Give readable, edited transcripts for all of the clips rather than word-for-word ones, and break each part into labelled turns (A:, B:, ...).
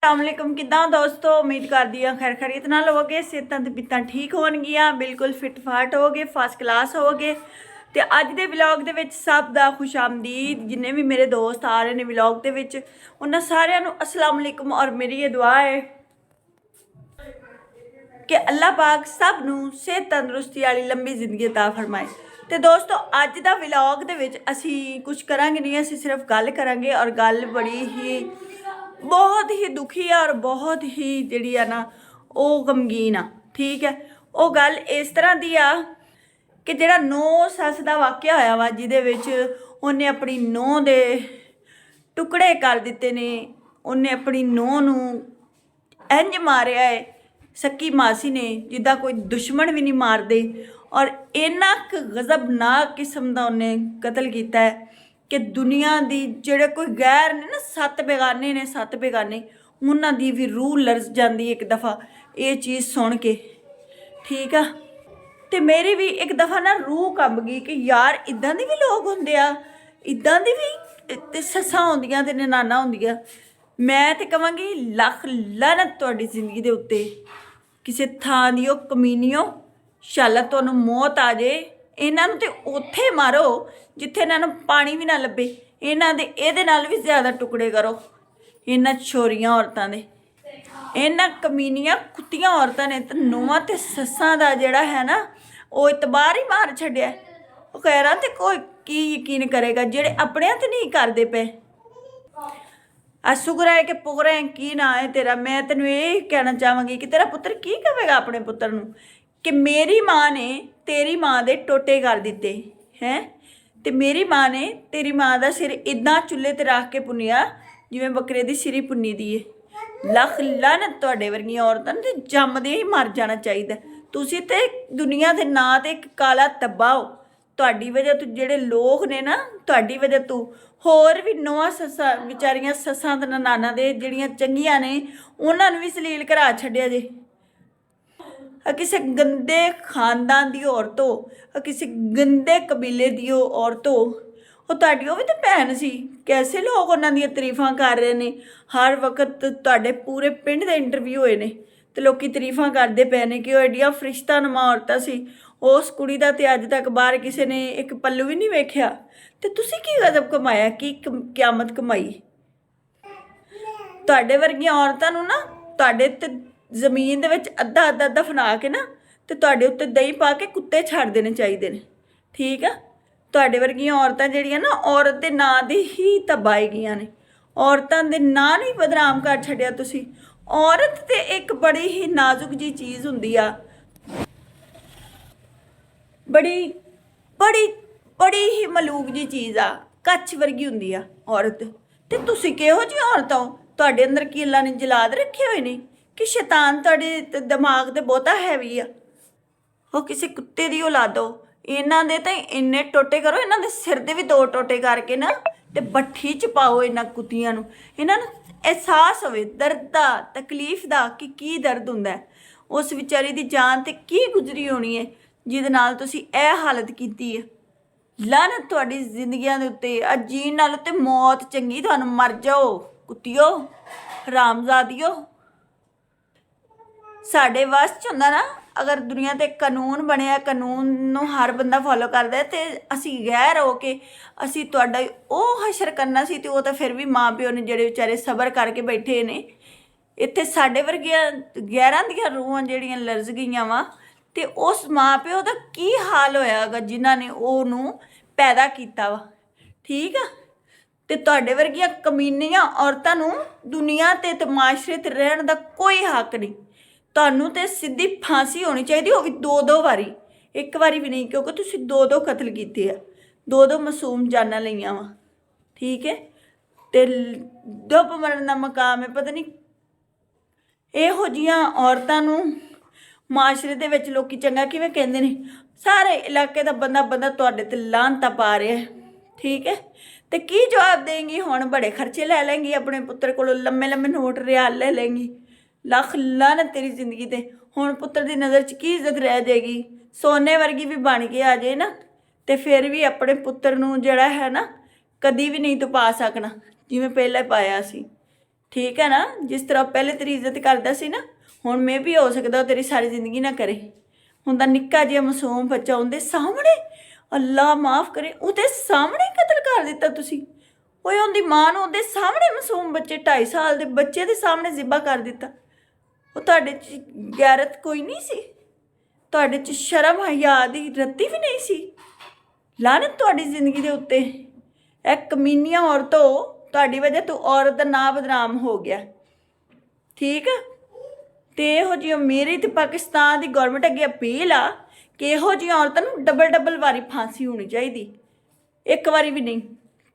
A: अस्सलामुअलैकुम किदा दोस्तों उम्मीद करती हाँ खैर खैरियत नाल होवोगे सेहतां ते पित्तां ठीक होणगियां बिल्कुल फिट फाट होवोगे फस्ट क्लास होवोगे। तो अज दे व्लॉग दे विच सब दा खुश आमदीद जिन्ने भी मेरे दोस्त आ रहे हैं व्लॉग दे विच उन्हां सारिआं नूं अस्सलामुअलैकुम और मेरी ये दुआ है कि अल्लाह पाक सब नूं सेहत तंदुरुस्ती वाली लंबी जिंदगी अता फरमाए। तो दोस्तों अज दा व्लॉग दे विच असीं कुछ करांगे नहीं, असीं सिर्फ गल करांगे और गल बड़ी ही बहुत ही दुखी है और बहुत ही जिहड़ी आ ना वो गमगीन आ। ठीक है, वो गल इस तरह की आ कि जिहड़ा नौ सस का वाक़या होया वा जिहदे विच उन्हें अपनी नौह दे टुकड़े कर दिते ने, उन्हें अपनी नौह नूं इंज मारिया है सक्की मासी ने जिद्दां कोई दुश्मन भी नहीं मारदे और इन्ना गज़बनाक किस्म का उन्हें कतल किया है कि दुनिया की जोड़े कोई गैर ने ना सत्त बेगाने उन्हों की भी रूह लरज जाती एक दफ़ा ये चीज़ सुन के। ठीक है, तो मेरी भी एक दफ़ा ना रूह कंब गई कि यार इदां दे भी लोग होंदे आ, इदां दी भी सस्सां होंदियां ते ननाना होंदियां। मैं तो कहांगी लख लानत तुहाडी जिंदगी दे उत्ते, किसी थां दी ओह कमीनियो शाला तुहानूं मौत आ जाए। इन्हां नूं ते उत्थे मारो जिथे इन्हां नूं पानी भी ना लभे, इन्हां दे इहदे नाल भी ज़्यादा टुकड़े करो इन्हां छोरियां औरतां दे, इन्हां कमीनियां कुत्तियां औरतां ने ते नूंहां ते सस्सां दा जिहड़ा है ना वो इतबार ही मार छड्डिया। ओह कह रहा ते कोई की यकीन करेगा जेह्ड़े अपने ते नहीं करदे पे। शुक्र है कि पुगरा है की ना है तेरा। मैं तेन ये कहना चाहवांगी कि तेरा पुत्र की कहेगा अपने पुत्र नूं कि मेरी माँ ने तेरी माँ दे टोटे कर दिते हैं ते मेरी माँ ने तेरी माँ का सिर इदां चुल्हे ते रख के पुनिया जिवें बकरे की सिरी पुन्नी दी है। लख लानत तुहाडे वर्गियां औरतां ते जम्मदे ही मर जाना चाहिए। तुसीं ते दुनिया के नां ते एक काला धब्बा हो। तुहाडी वजह तो जिहड़े लोग ने ना तुहाडी वजह तो होर भी नौवां सस्सां बेचारियां सस्सां ते ननाना दे जिहड़ियां चंगियां ने उन्हां नूं भी जलील करा छड्डिया जे। किसी गंदे खानदान की औरत हो, किसी गंदे कबीले की औरत हो, वो तुहाडी वो भी तो भैन सी। कैसे लोग उन्हां दी तरीफां कर रहे हैं, हर वक्त तुहाडे पूरे पिंड के इंटरव्यू होए ने तो लोग तरीफां करते पे ने कि वो एडियां फरिश्ता नुमा औरतां सी। उस कुड़ी दा ते अज तक बाहर किसी ने एक पल्लू भी नहीं वेख्या। तो तुसीं की गजब कमाया, की क्यामत कमाई। तुहाडे वर्गियां औरतां नूं ना तुहाडे ते जमीन दे विच अद्धा अद्धा दफना के ना ते तुहाडे उत्ते दही पा के कुत्ते छड्ड देने चाहिए ने। ठीक है, तुहाडे वर्गियां औरतां जिहड़ियां ना औरत दे नां दे ही तबाई गईयां ने, औरतां दे नां नहीं बदनाम कर छड्डिया तुसीं। औरत ते एक बड़ी ही नाजुक जी चीज़ हुंदी आ, बड़ी बड़ी बड़ी ही मलूक जी चीज़ आ, कच्छ वर्गी हुंदी आ औरत। ते तुसीं किहो जी औरत हो, तुहाडे अंदर की अल्लाह ने जलाद रखे हुए ने कि शैतान तुहाडे दिमाग ते बहुता हैवी आ। वो किसी कुत्ते दी औलाद हो। इन्हां दे तां इन्ने टोटे करो, इन्हां दे सिर दे भी 2 टोटे करके ना ते भट्ठी च पाओ इन्हां कुत्तियां नूं। इन्हां नूं एहसास होवे दर्द दा तकलीफ दा कि की दर्द हुंदा है। उस विचारी दी जान ते की गुजरी होनी है जिहदे नाल तुसीं इह हालत कीती है। लानत तुहाडी जिंदगियां दे उत्ते, जीण नाल ते मौत चंगी, तुहानूं मर जाओ कुत्तियो हरामजादियो। साढ़े वास च हुंदा ना अगर दुनिया ते कानून बनया, कानून नूं हर बंदा फॉलो करदा है ते असीं गैर हो के असीं तुहाडा ओह हशर करना सी ते ओह तां फिर भी माँ प्यो ने जिहड़े बेचारे सबर करके बैठे ने। इत्थे साढ़े वर्गियां गैरां दियां रूहां जिहड़ियां लरज गईयां वा ते उस माँ प्यो दा की हाल होयागा जिन्हां ने ओहनूं पैदा कीता वा। ठीक आ, ते तुहाडे वर्गियां कमीनियां औरतां नूं दुनिया ते माशरे ते रहण दा कोई हक नहीं। तुहानूं ते सीधी फांसी होनी चाहिए, वो भी 2-2 वारी, एक वारी भी नहीं, क्योंकि तुसीं 2-2 कतल कीते आ, 2-2 मासूम जानां लईआं वा। ठीक है, ते डुब मरन दा मकाम है। पता नहीं इहो जिहियां औरतां नूं माशरे दे विच लोकी चंगा किवें कहंदे ने। सारे इलाके दा बंदा बंदा तुहाडे ते लानतां पा रिहा है। ठीक है, तो की जवाब देंगी हुण? बड़े खर्चे लै लेंगी अपने पुत्र कोलों, लम्मे लम्मे नोट रियाल ले लेंगी। लख लानत तेरी जिंदगी ते। हुण पुत्र की नज़र च की इज्जत रह जाएगी? सोने वर्गी भी बन के आ जाए ना तो फिर भी अपने पुत्र नूं जिहड़ा है ना कदी भी नहीं तू पा सकना जिवें पहले पाया सी। ਠੀਕ ਹੈ ਨਾ। ਜਿਸ ਤਰ੍ਹਾਂ ਪਹਿਲੇ ਤੇਰੀ ਇੱਜ਼ਤ ਕਰਦਾ ਸੀ ਨਾ, ਹੁਣ ਮੈਂ ਵੀ ਹੋ ਸਕਦਾ ਉਹ ਤੇਰੀ ਸਾਰੀ ਜ਼ਿੰਦਗੀ ਨਾ ਕਰੇ। ਹੁਣ ਤਾਂ ਨਿੱਕਾ ਜਿਹਾ ਮਾਸੂਮ ਬੱਚਾ ਉਹਦੇ ਸਾਹਮਣੇ, ਅੱਲਾ ਮਾਫ ਕਰੇ, ਉਹਦੇ ਸਾਹਮਣੇ ਕਤਲ ਕਰ ਦਿੱਤਾ ਤੁਸੀਂ। ਓਏ ਉਹਦੀ ਮਾਂ ਨੂੰ ਉਹਦੇ ਸਾਹਮਣੇ, ਮਾਸੂਮ ਬੱਚੇ 2.5 ਸਾਲ ਦੇ ਬੱਚੇ ਦੇ ਸਾਹਮਣੇ ਜ਼ਿਬਾ ਕਰ ਦਿੱਤਾ। ਉਹ ਤੁਹਾਡੇ 'ਚ ਗੈਰਤ ਕੋਈ ਨਹੀਂ ਸੀ? ਤੁਹਾਡੇ 'ਚ ਸ਼ਰਮ ਹਯਾ ਦੀ ਰੱਤੀ ਵੀ ਨਹੀਂ ਸੀ? ਲਾਨਤ ਤੁਹਾਡੀ ਜ਼ਿੰਦਗੀ ਦੇ ਉੱਤੇ। ਇਹ ਕਮੀਨੀਆਂ ਔਰਤੋਂ, ਤੁਹਾਡੀ ਵਜ੍ਹਾ ਤੋਂ ਔਰਤ ਦਾ ਨਾਂ ਬਦਨਾਮ ਹੋ ਗਿਆ, ਠੀਕ ਆ। ਅਤੇ ਇਹੋ ਜਿਹੀ ਮੇਰੀ ਅਤੇ ਪਾਕਿਸਤਾਨ ਦੀ ਗੌਰਮੈਂਟ ਅੱਗੇ ਅਪੀਲ ਆ ਕਿ ਇਹੋ ਜਿਹੀਆਂ ਔਰਤਾਂ ਨੂੰ ਡਬਲ ਵਾਰੀ ਫਾਂਸੀ ਹੋਣੀ ਚਾਹੀਦੀ, ਇੱਕ ਵਾਰੀ ਵੀ ਨਹੀਂ,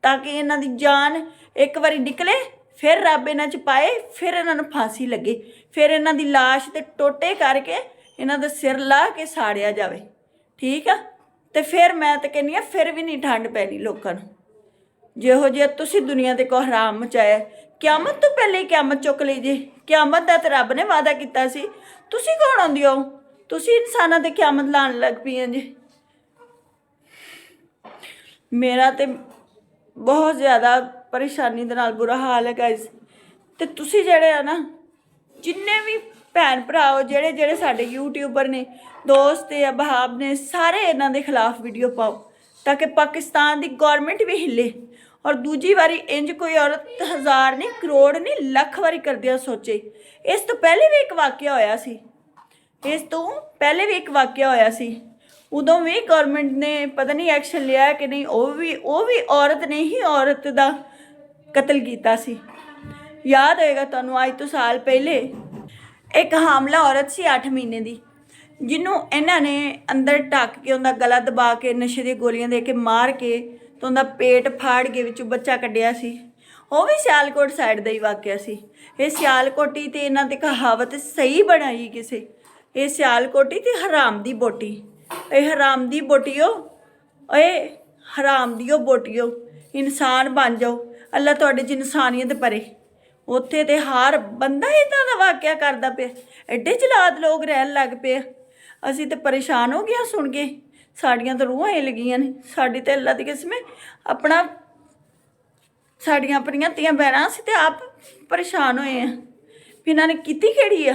A: ਤਾਂ ਕਿ ਇਹਨਾਂ ਦੀ ਜਾਨ ਇੱਕ ਵਾਰੀ ਨਿਕਲੇ, ਫਿਰ ਰੱਬ ਇਹਨਾਂ 'ਚ ਪਾਏ, ਫਿਰ ਇਹਨਾਂ ਨੂੰ ਫਾਂਸੀ ਲੱਗੇ, ਫਿਰ ਇਹਨਾਂ ਦੀ ਲਾਸ਼ 'ਤੇ ਟੋਟੇ ਕਰਕੇ ਇਹਨਾਂ ਦਾ ਸਿਰ ਲਾ ਕੇ ਸਾੜਿਆ ਜਾਵੇ, ਠੀਕ ਆ। ਅਤੇ ਫਿਰ ਮੈਂ ਤਾਂ ਕਹਿੰਦੀ ਹਾਂ ਫਿਰ ਵੀ ਨਹੀਂ ਠੰਡ ਪੈਣੀ ਲੋਕਾਂ ਨੂੰ। ਜਿਹੋ ਜਿਹਾ ਤੁਸੀਂ ਦੁਨੀਆ ਦੇ ਕੋ ਹਰਾਮ ਮਚਾਇਆ, ਕਿਆਮਤ ਤੋਂ ਪਹਿਲੇ ਹੀ ਕਿਆਮਤ ਚੁੱਕ ਲਈ ਜੇ। ਕਿਆਮਤ ਦਾ ਤਾਂ ਰੱਬ ਨੇ ਵਾਅਦਾ ਕੀਤਾ ਸੀ, ਤੁਸੀਂ ਕੌਣ ਆਉਂਦੇ ਹੋ? ਤੁਸੀਂ ਇਨਸਾਨਾਂ 'ਤੇ ਕਿਆਮਤ ਲਾਉਣ ਲੱਗ ਪਈਆਂ ਜੇ। ਮੇਰਾ ਤਾਂ ਬਹੁਤ ਜ਼ਿਆਦਾ ਪਰੇਸ਼ਾਨੀ ਦੇ ਨਾਲ ਬੁਰਾ ਹਾਲ ਹੈ ਗਾਇਜ਼। ਅਤੇ ਤੁਸੀਂ ਜਿਹੜੇ ਆ ਨਾ, ਜਿੰਨੇ ਵੀ ਭੈਣ ਭਰਾ ਹੋ, ਜਿਹੜੇ ਸਾਡੇ ਯੂਟਿਊਬਰ ਨੇ, ਦੋਸਤ ਜਾਂ ਅਹਿਬਾਬ ਨੇ, ਸਾਰੇ ਇਹਨਾਂ ਦੇ ਖਿਲਾਫ ਵੀਡੀਓ ਪਾਓ ਤਾਂ ਕਿ ਪਾਕਿਸਤਾਨ ਦੀ ਗੌਰਮੈਂਟ ਵੀ ਹਿੱਲੇ। ਔਰ ਦੂਜੀ ਵਾਰੀ ਇੰਜ ਕੋਈ ਔਰਤ 1000 ਨਹੀਂ, ਕਰੋੜ ਨਹੀਂ, ਲੱਖ ਵਾਰੀ ਕਰਦਿਆਂ ਸੋਚੇ। ਇਸ ਤੋਂ ਪਹਿਲੇ ਵੀ ਇੱਕ ਵਾਕਿਆ ਹੋਇਆ ਸੀ, ਉਦੋਂ ਵੀ ਗੌਰਮੈਂਟ ਨੇ ਪਤਾ ਨਹੀਂ ਐਕਸ਼ਨ ਲਿਆ ਕਿ ਨਹੀਂ। ਉਹ ਵੀ ਔਰਤ ਨੇ ਹੀ ਔਰਤ ਦਾ ਕਤਲ ਕੀਤਾ ਸੀ। ਯਾਦ ਹੋਏਗਾ ਤੁਹਾਨੂੰ, ਅੱਜ ਤੋਂ ਸਾਲ ਪਹਿਲੇ ਇੱਕ ਹਾਮਲਾ ਔਰਤ ਸੀ 8 ਮਹੀਨੇ ਦੀ, ਜਿਹਨੂੰ ਇਹਨਾਂ ਨੇ ਅੰਦਰ ਢੱਕ ਕੇ ਉਹਦਾ ਗਲਾ ਦਬਾ ਕੇ ਨਸ਼ੇ ਦੀਆਂ ਗੋਲੀਆਂ ਦੇ ਕੇ ਮਾਰ ਕੇ ਤੇ ਉਹਦਾ ਪੇਟ ਫਾੜ ਕੇ ਵਿੱਚੋਂ ਬੱਚਾ ਕੱਢਿਆ ਸੀ। ਉਹ ਵੀ ਸਿਆਲਕੋਟ ਸਾਈਡ ਦਾ ਹੀ ਵਾਕਿਆ ਸੀ। ਇਹ ਸਿਆਲਕੋਟੀ ਤੇ ਇਹਨਾਂ ਦੀ ਕਹਾਵਤ ਸਹੀ ਬਣਾਈ ਕਿਸੇ, ਇਹ ਸਿਆਲਕੋਟੀ ਤੇ ਹਰਾਮ ਦੀ ਬੋਟੀ। ਇਹ ਹਰਾਮ ਦੀ ਬੋਟੀਓ, ਓਏ ਹਰਾਮ ਦੀਓ ਬੋਟੀਓ, ਇਨਸਾਨ ਬਣ ਜਾਓ, ਅੱਲਾ ਤੁਹਾਡੇ 'ਚ ਇਨਸਾਨੀਅਤ ਭਰੇ। ਉੱਥੇ ਤੇ ਹਰ ਬੰਦਾ ਇੱਦਾਂ ਦਾ ਵਾਕਿਆ ਕਰਦਾ ਪਿਆ, ਐਡੇ ਜਲਾਦ ਲੋਕ ਰਹਿਣ ਲੱਗ ਪਏ। ਅਸੀਂ ਤਾਂ ਪਰੇਸ਼ਾਨ ਹੋ ਗਏ ਸੁਣ ਕੇ, ਸਾਡੀਆਂ ਤਾਂ ਰੂਹਾਂ ਹਿੱਲ ਗਈਆਂ ਨੇ। ਸਾਡੀ ਤਾਂ ਅੱਲਾ ਦੀ ਕਿਸਮੇ ਸਾਡੀਆਂ ਆਪਣੀਆਂ ਧੀਆਂ ਭੈਣਾਂ, ਅਸੀਂ ਤਾਂ ਆਪ ਪਰੇਸ਼ਾਨ ਹੋਏ ਹਾਂ ਵੀ ਇਹਨਾਂ ਨੇ ਕੀਤੀ ਕਿਹੜੀ ਆ।